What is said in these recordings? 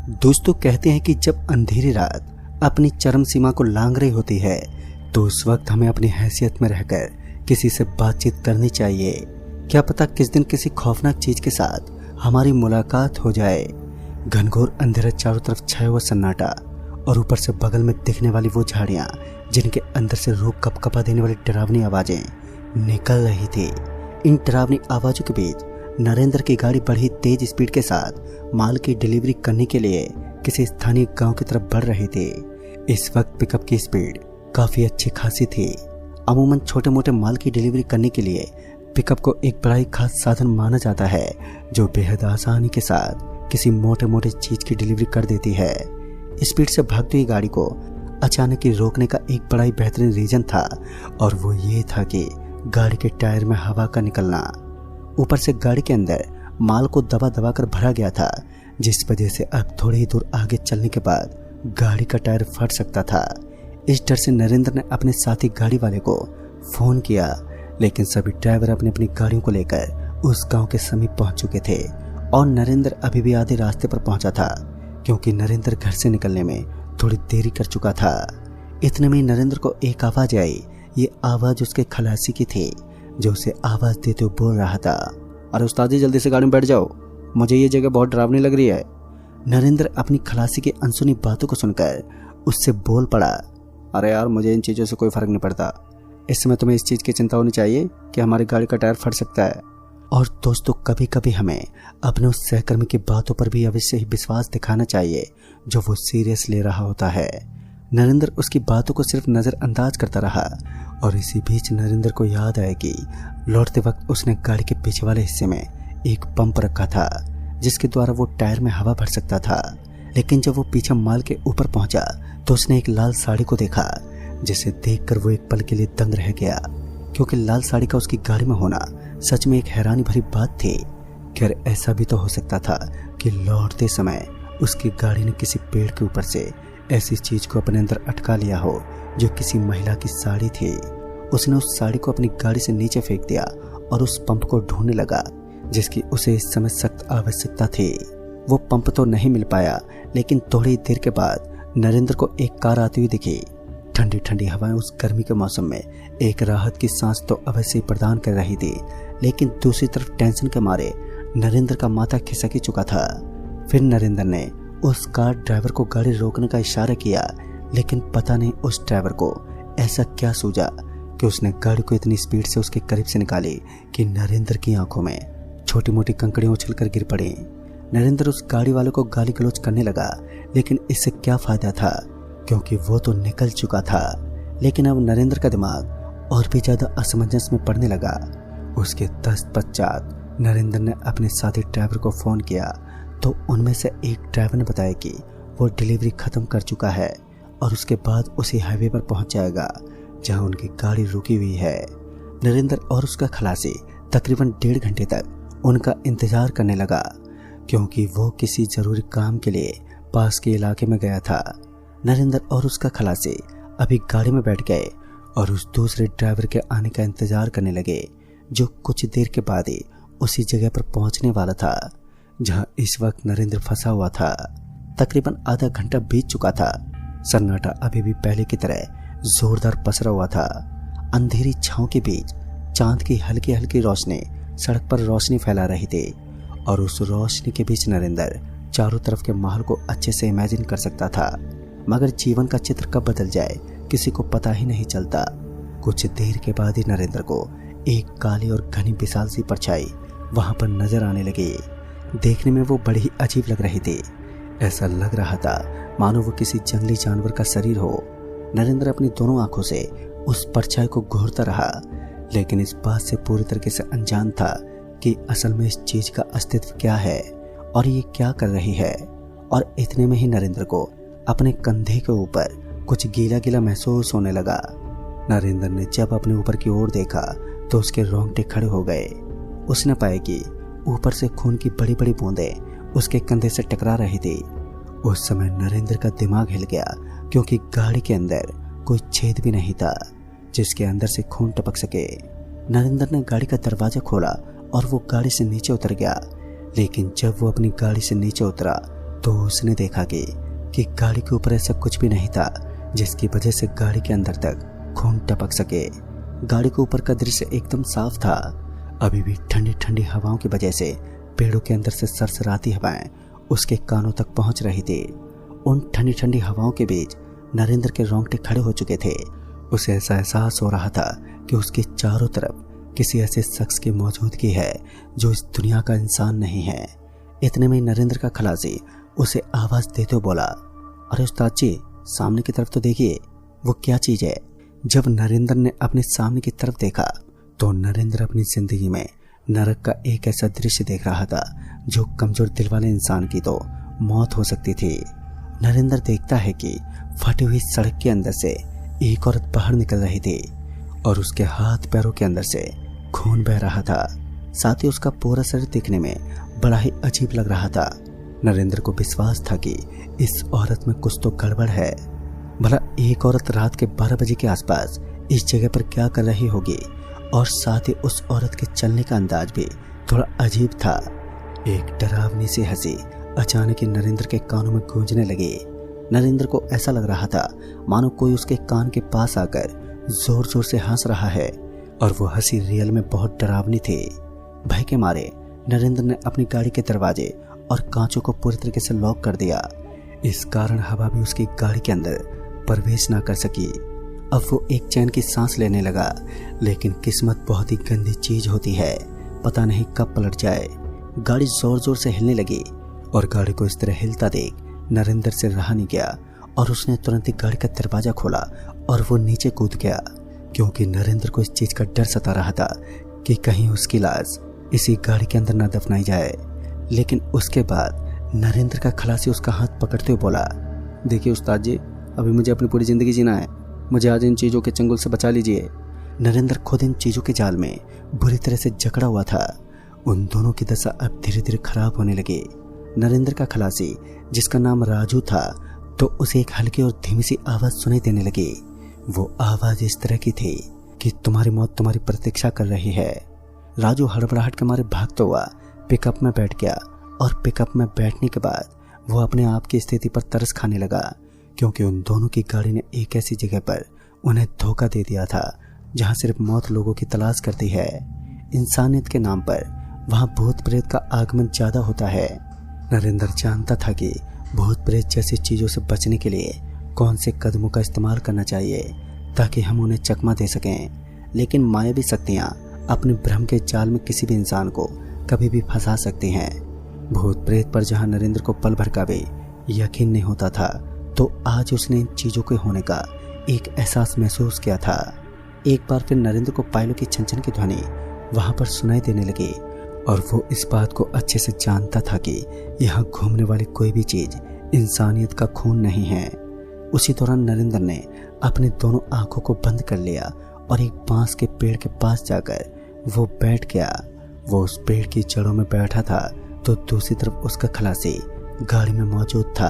दोस्तों कहते हैं कि जब अंधेरी रात अपनी चरम सीमा को लांघ रही होती है तो उस वक्त हमें अपनी हैसियत में रहकर किसी से बातचीत करनी चाहिए। क्या पता किस दिन किसी खौफनाक चीज के साथ हमारी मुलाकात हो जाए। घनघोर अंधेरा, चारों तरफ छाया हुआ सन्नाटा और ऊपर से बगल में दिखने वाली वो झाड़ियां जिनके अंदर से रूह कपकपा देने वाली डरावनी आवाजें निकल रही थी। इन डरावनी आवाजों के बीच नरेंद्र की गाड़ी बड़ी तेज स्पीड के साथ माल की डिलीवरी करने के लिए किसी स्थानीय गांव की तरफ बढ़ रही थी। इस वक्त पिकअप की स्पीड काफी अच्छी खासी थी। अमूमन छोटे मोटे माल की डिलीवरी करने के लिए पिकअप को एक बड़ा ही खास साधन माना जाता है जो बेहद आसानी के साथ किसी मोटे मोटे चीज की डिलीवरी कर देती है। स्पीड से भागती हुई गाड़ी को अचानक ही रोकने का एक बड़ा ही बेहतरीन रीजन था और वो ये था कि गाड़ी के टायर में हवा का निकलना। ऊपर से गाड़ी के अंदर माल को दबा दबा कर भरा गया था, जिस वजह से अब थोड़ी ही दूर आगे चलने के बाद गाड़ी का टायर फट सकता था। इस डर से नरेंद्र ने अपने साथी गाड़ी वाले को फोन किया, लेकिन सभी ड्राइवर अपनी अपनी गाड़ियों को लेकर उस गांव के समीप पहुंच चुके थे और नरेंद्र अभी भी आधे रास्ते पर पहुंचा था क्योंकि नरेंद्र घर से निकलने में थोड़ी देरी कर चुका था। इतने में नरेंद्र को एक आवाज आई। ये आवाज उसके खलासी की थी जो उसे आवाज देते हुए बोल रहा था, अरे उस्ताद जी जल्दी से गाड़ी में बैठ जाओ, मुझे ये जगह बहुत डरावनी लग रही है। नरेंद्र अपनी खलासी की अनसुनी बातों को सुनकर उससे बोल पड़ा, अरे यार मुझे इन चीज़ों से कोई फर्क नहीं पड़ता, इस समय तुम्हें इस चीज़ की चिंता होनी चाहिए कि हमारी गाड़ी का टायर फट सकता है। और दोस्तों कभी कभी हमें अपने उस सहकर्मी की बातों पर भी अवश्य ही विश्वास दिखाना चाहिए जो वो सीरियस ले रहा होता है। नरेंद्र उसकी बातों को सिर्फ नज़रअंदाज करता रहा और इसी बीच नरेंद्र को याद आया कि लौटते वक्त उसने गाड़ी के पीछे वाले हिस्से में एक पंप रखा था जिसके द्वारा वो टायर में हवा भर सकता था। लेकिन जब वो पीछे माल के ऊपर पहुंचा तो उसने एक लाल साड़ी को देखा, जिसे देखकर वो एक पल के लिए दंग रह गया क्योंकि लाल साड़ी का उसकी गाड़ी में होना सच में एक हैरानी भरी बात थी। खैर ऐसा भी तो हो सकता था कि लौटते समय उसकी गाड़ी ने किसी पेड़ के ऊपर से ऐसी चीज को अपने अंदर अटका लिया हो जो किसी महिला की साड़ी थी। उसने उस साड़ी को अपनी गाड़ी से नीचे फेंक दिया और उस पंप को ढूंढने लगा जिसकी उसे इस समय सख्त आवश्यकता थी। वो पंप तो नहीं मिल पाया, लेकिन थोड़ी देर के बाद नरेंद्र को एक कार आती हुई दिखी। ठंडी ठंडी हवाएं उस गर्मी के मौसम में एक राहत की सांस तो अवश्य प्रदान कर रही थी, लेकिन दूसरी तरफ टेंशन के मारे नरेंद्र का माथा खिसक ही चुका था। फिर नरेंद्र ने उस कार ड्राइवर को गाड़ी रोकने का इशारा किया, लेकिन पता नहीं उस ड्राइवर को ऐसा क्या सूझा कि उसने गाड़ी को इतनी स्पीड से उसके करीब से निकाली कि नरेंद्र की आंखों में छोटी मोटी कंकड़ियां उछलकर गिर पड़ी। नरेंद्र उस गाड़ी वाले को गाली गलौज करने लगा, लेकिन इससे क्या फायदा था क्योंकि वो तो निकल चुका था। लेकिन अब नरेंद्र का दिमाग और भी ज्यादा असमंजस में पड़ने लगा। उसके तत्पश्चात नरेंद्र ने अपने साथी ड्राइवर को फोन किया तो उनमें से एक ड्राइवर ने बताया कि वो डिलीवरी खत्म कर चुका है और उसके बाद उसी हाईवे पर पहुंच जाएगा जहां उनकी गाड़ी रुकी हुई है। नरेंद्र और उसका खलासी तकरीबन 1.5 घंटे तक उनका इंतजार करने लगा क्योंकि वो किसी जरूरी काम के लिए पास के इलाके में गया था। नरेंद्र और उसका खलासी अभी गाड़ी में बैठ गए और उस दूसरे ड्राइवर के आने का इंतजार करने लगे जो कुछ देर के बाद ही उसी जगह पर पहुंचने वाला था जहां इस वक्त नरेंद्र फंसा हुआ था। तकरीबन आधा घंटा बीत चुका था। सन्नाटा अभी भी पहले की तरह जोरदार पसरा हुआ था। अंधेरी छांव के बीच चांद की हल्की हल्की रोशनी सड़क पर रोशनी फैला रही थी और उस रोशनी के बीच नरेंद्र चारों तरफ के माहौल को अच्छे से इमेजिन कर सकता था, मगर जीवन का चित्र कब बदल जाए किसी को पता ही नहीं चलता। कुछ देर के बाद ही नरेंद्र को एक काली और घनी विशाल सी परछाई वहां पर नजर आने लगी। देखने में वो बड़ी ही अजीब लग रही थी। ऐसा लग रहा था मानो वो किसी जंगली जानवर का शरीर हो। नरेंद्र अपनी दोनों आंखों से उस परछाई को घूरता रहा, लेकिन इस बात से पूरी तरीके से अनजान था कि असल में इस चीज का अस्तित्व क्या है और ये क्या कर रही है। और इतने में ही नरेंद्र को अपने कंधे के ऊपर कुछ गीला गीला महसूस होने लगा। नरेंद्र ने जब अपने ऊपर की ओर देखा तो उसके रोंगटे खड़े हो गए। उसने पाया कि ऊपर से खून की बड़ी बड़ी बूंदें उसके कंधे से टकरा रही थी। उस समय नरेंद्र का दिमाग हिल गया क्योंकि गाड़ी के अंदर कोई छेद भी नहीं था जिसके अंदर से खून टपक सके। नरेंद्र ने गाड़ी का दरवाजा खोला और वो गाड़ी से नीचे उतर गया, लेकिन जब वो अपनी गाड़ी से नीचे उतरा तो उसने देखा कि गाड़ी के ऊपर ऐसा कुछ भी नहीं था जिसकी वजह से गाड़ी के अंदर तक खून टपक सके। गाड़ी के ऊपर का दृश्य एकदम साफ था। अभी भी ठंडी ठंडी हवाओं की वजह से पेड़ों के अंदर से सरसराती हवाएं उसके कानों तक पहुंच रही थी। उन ठंडी ठंडी हवाओं के बीच नरेंद्र के रोंगटे खड़े हो चुके थे। उसे ऐसा एहसास हो रहा था कि उसके चारों तरफ किसी ऐसे शख्स की मौजूदगी है जो इस दुनिया का इंसान नहीं है। इतने में नरेंद्र का खलासी उसे आवाज देते हुए बोला, अरे उस्ताद जी, सामने की तरफ तो देखिए, वो क्या चीज है। जब नरेंद्र ने अपने सामने की तरफ देखा तो नरेंद्र अपनी जिंदगी में नरक का एक ऐसा दृश्य देख रहा था जो कमजोर दिल वाले इंसान की तो मौत हो सकती थी। नरेंद्र देखता है कि फटी हुई सड़क के अंदर से एक औरत बाहर निकल रही थी और उसके हाथ पैरों के अंदर से खून बह रहा था। साथ ही उसका पूरा शरीर दिखने में बड़ा ही अजीब लग रहा था। नरेंद्र को विश्वास था कि इस औरत में कुछ तो गड़बड़ है। भला एक औरत रात के 12 बजे के आसपास इस जगह पर क्या कर रही होगी, और साथ ही उस औरत के चलने का अंदाज भी थोड़ा अजीब था। एक डरावनी सी हंसी अचानक ही नरेंद्र के कानों में गूंजने लगी। नरेंद्र को ऐसा लग रहा था मानो कोई उसके कान के पास आकर जोर जोर से हंस रहा है, और वो हंसी रियल में बहुत डरावनी थी। भय के मारे नरेंद्र ने अपनी गाड़ी के दरवाजे और कांचों को पूरी तरीके से लॉक कर दिया। इस कारण हवा भी उसकी गाड़ी के अंदर प्रवेश ना कर सकी। अब वो एक चैन की सांस लेने लगा, लेकिन किस्मत बहुत ही गंदी चीज होती है, पता नहीं कब पलट जाए। गाड़ी जोर जोर से हिलने लगी और गाड़ी को इस तरह हिलता देख नरेंद्र से रहा नहीं गया और उसने तुरंत ही गाड़ी का दरवाजा खोला और वो नीचे कूद गया, क्योंकि नरेंद्र को इस चीज का डर सता रहा था कि कहीं उसकी लाश इसी गाड़ी के अंदर न दफनाई जाए। लेकिन उसके बाद नरेंद्र का खलासी उसका हाथ पकड़ते हुए बोला, देखिए उस्ताद जी, अभी मुझे अपनी पूरी जिंदगी जीना है, मुझे आज इन चीजों के चंगुल से बचा लीजिए। नरेंद्र खुद इन चीजों के जाल में बुरी तरह से जकड़ा हुआ था। उन दोनों की दशा अब धीरे धीरे खराब होने लगी। नरेंद्र का खलासी, जिसका नाम राजू था, तो उसे एक हल्की और धीमी सी आवाज सुनाई देने लगी। वो आवाज इस तरह की थी कि तुम्हारी मौत तुम्हारी प्रतीक्षा कर रही है। राजू हड़बड़ाहट के मारे भागता हुआ पिकअप में बैठ गया, और पिकअप में बैठने के बाद वो अपने आप की स्थिति पर तरस खाने लगा, क्योंकि उन दोनों की गाड़ी ने एक ऐसी जगह पर उन्हें धोखा दे दिया था जहां सिर्फ मौत लोगों की तलाश करती है। इंसानियत के नाम पर वहां भूत प्रेत का आगमन ज्यादा होता है। नरेंद्र जानता था कि भूत प्रेत जैसी चीजों से बचने के लिए कौन से कदमों का इस्तेमाल करना चाहिए ताकि हम उन्हें चकमा दे सकें। लेकिन मायावी शक्तियां अपने भ्रम के जाल में किसी भी इंसान को कभी भी फंसा सकती हैं। भूत प्रेत पर जहां नरेंद्र को पल भर का भी यकीन नहीं होता था, तो आज उसने इन चीजों के होने का एक एहसास महसूस किया था। एक बार फिर नरेंद्र को पायलों की छनछन की ध्वनि वहां पर सुनाई देने लगी, और वो इस बात को अच्छे से जानता था कि यहाँ घूमने वाली कोई भी चीज इंसानियत का खून नहीं है। उसी दौरान नरेंद्र ने अपने दोनों आंखों को बंद कर लिया और एक बांस के पेड़ के पास जाकर वो बैठ गया। वो उस पेड़ की जड़ों में बैठा था तो दूसरी तरफ उसका खलासी गाड़ी में मौजूद था।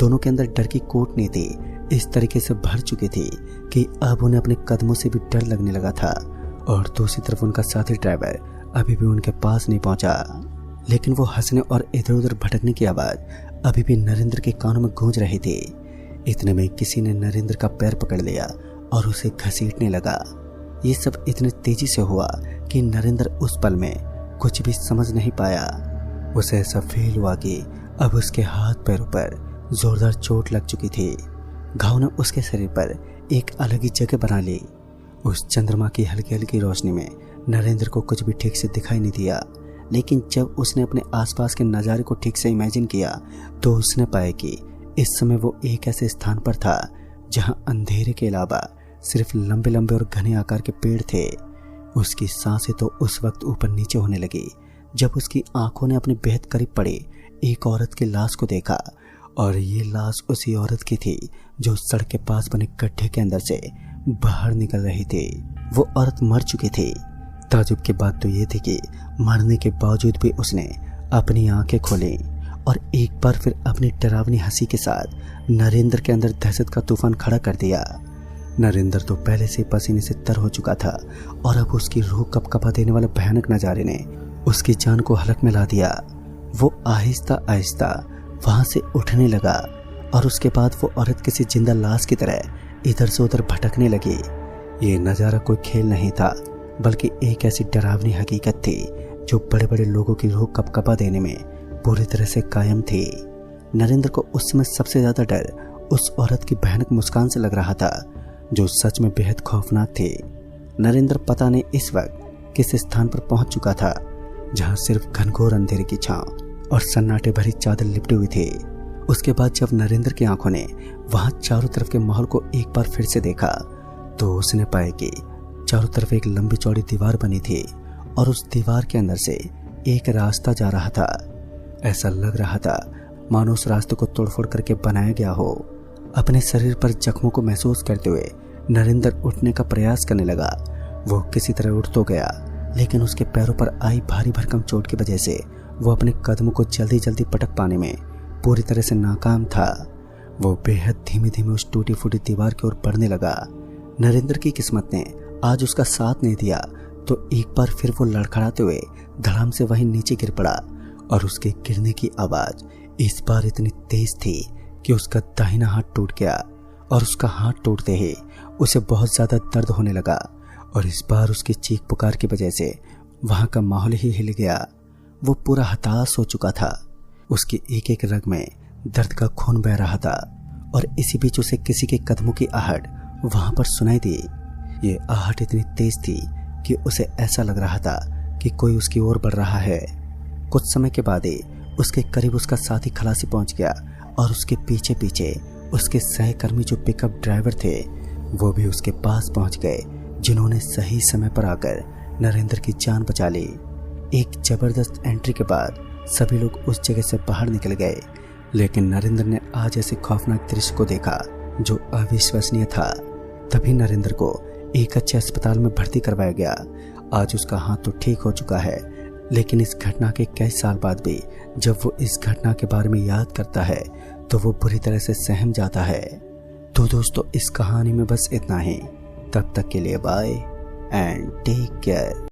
दोनों के अंदर डर की कोट नीति इस तरीके से भर चुकी थी कि अब उन्हें अपने कदमों से भी डर लगने लगा था, और दूसरी तरफ उनका साथी ड्राइवर अभी भी उनके पास नहीं पहुंचा। लेकिन वो हंसने और इधर उधर भटकने की आवाज अभी भी नरेंद्र के कानों में गूंज रही थी। इतने में किसी ने नरेंद्र का पैर पकड़ लिया और उसे घसीटने लगा। ये सब इतने तेजी से हुआ कि नरेंद्र उस पल में कुछ भी समझ नहीं पाया। उसे ऐसा फील हुआ कि अब उसके हाथ पैरों पर जोरदार चोट लग चुकी थी। घाव ने उसके शरीर पर एक अलग ही जगह बना ली। उस चंद्रमा की हल्की हल्की रोशनी में नरेंद्र को कुछ भी ठीक से दिखाई नहीं दिया, लेकिन जब उसने अपने आसपास के नज़ारे को ठीक से इमेजिन किया तो उसने पाया कि इस समय वो एक ऐसे स्थान पर था जहां अंधेरे के अलावा सिर्फ लंबे लंबे और घने आकार के पेड़ थे। उसकी सांसें तो उस वक्त ऊपर नीचे होने लगी जब उसकी आंखों ने अपने बेहद करीब पड़े एक औरत की लाश को देखा, और ये लाश उसी औरत की थी जो सड़क के पास बने गड्ढे के अंदर से बाहर निकल रही थी। वो औरत मर चुकी थी। ताजुब की बात तो ये थी कि मरने के बावजूद भी उसने अपनी आंखें खोली और एक बार फिर अपनी डरावनी हंसी के साथ नरेंद्र के अंदर दहशत का तूफान खड़ा कर दिया। नरेंद्र तो पहले से पसीने से तर हो चुका था, और अब उसकी रूह कपकपा देने वाले भयानक नजारे ने उसकी जान को हलक में ला दिया। वो आहिस्ता आहिस्ता वहां से उठने लगा और उसके बाद वो औरत किसी जिंदा लाश की तरह इधर से उधर भटकने लगी। ये नज़ारा कोई खेल नहीं था, बल्कि एक ऐसी डरावनी हकीकत थी जो बड़े बड़े लोगों की रूह कपकपा देने में पूरी तरह से कायम थी। नरेंद्र को उस समय सबसे ज्यादा डर उस औरत की भयानक मुस्कान से लग रहा था, जो सच में बेहद खौफनाक थी। नरेंद्र पता नहीं इस वक्त किस स्थान पर पहुंच चुका था, जहां सिर्फ घनघोर अंधेरे की छांव और सन्नाटे भरी चादर लिपटी हुई थी। उसके बाद जब नरेंद्र की आंखों ने वहां चारों तरफ के माहौल को एक बार फिर से देखा, तो उसने पाया कि चारों तरफ एक लंबी चौड़ी दीवार बनी थी और उस दीवार के अंदर से एक रास्ता जा रहा था। ऐसा लग रहा था मानो उस रास्ते को तोड़फोड़ करके बनाया गया हो। अपने शरीर पर जख्मों को महसूस करते हुए नरेंद्र उठने का प्रयास करने लगा। वो किसी तरह उठ तो गया, लेकिन उसके पैरों पर आई भारी भरकम चोट की वजह से वो अपने कदमों को जल्दी जल्दी पटक पाने में पूरी तरह से नाकाम था। वो बेहद धीमे धीमे उस टूटी फूटी दीवार की ओर बढ़ने लगा। नरेंद्र की किस्मत ने आज उसका साथ नहीं दिया, तो एक बार फिर वो लड़खड़ाते हुए धड़ाम से वहीं नीचे गिर पड़ा और उसके गिरने की आवाज इस बार इतनी तेज थी कि उसका दाहिना हाथ टूट गया और उसका हाथ टूटते ही उसे बहुत ज्यादा दर्द होने लगा और इस बार उसकी चीख पुकार की वजह से वहां का माहौल ही हिल गया। वो पूरा हताश हो चुका था। उसकी एक एक रग में दर्द का खून बह रहा था और इसी बीच उसे किसी के कदमों की आहट वहां पर सुनाई दी। ये आहट इतनी तेज थी कि उसे ऐसा लग रहा था कि कोई उसकी ओर बढ़ रहा है। कुछ समय के बाद ही उसके करीब उसका साथी खलासी पहुंच गया और उसके पीछे पीछे उसके सहकर्मी जो पिकअप ड्राइवर थे वो भी उसके पास पहुंच गए, जिन्होंने सही समय पर आकर नरेंद्र की जान बचा ली। एक जबरदस्त एंट्री के बाद सभी लोग उस जगह से बाहर निकल गए, लेकिन नरेंद्र ने आज ऐसे खौफनाक दृश्य को देखा जो अविश्वसनीय था। तभी नरेंद्र को एक अच्छे अस्पताल में भर्ती करवाया गया। आज उसका हाथ तो ठीक हो चुका है, लेकिन इस घटना के कई साल बाद भी जब वो इस घटना के बारे में याद करता है तो वो बुरी तरह से सहम जाता है। तो दोस्तों, इस कहानी में बस इतना ही। तब तक के लिए बाय एंड टेक केयर।